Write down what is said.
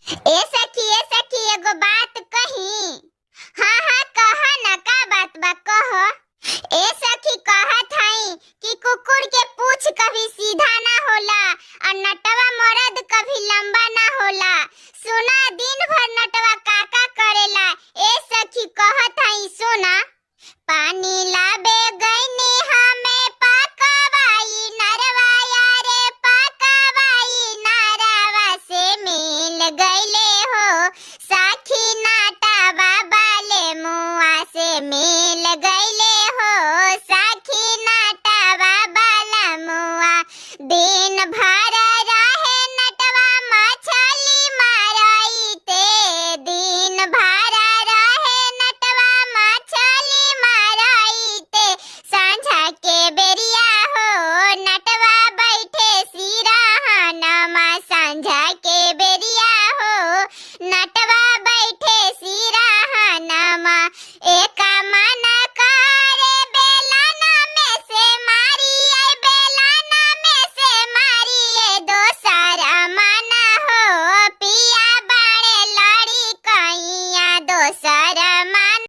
ए सखी एगो बात कही। हाँ हाँ कहा ना, का बात बा कह। ए सखी कहत हई कि कुकुर के पूंछ कभी सीधा ना होला और नटवा मर्द कभी लंबा ना होला। सुना दिन भर नटवा काका करेला। ए सखी कहत हई सुना। पानी लाबे गईनी हमें पकवाई नरवा यारे पकवाई नरवा से मिल गईले हो साखी नाटा बाबाले मुआ से मिल गईले हो साखी नाटा बाबाला मुआ। दिन भर रहे नटवा मछली मारई ते दिन भर रहे नटवा मछली मारई ते सांझा के बेरिया हो नटवा बैठे सिरहानमा सांझा के बेरिया हो नटवा बैठे सिरहानमा। ए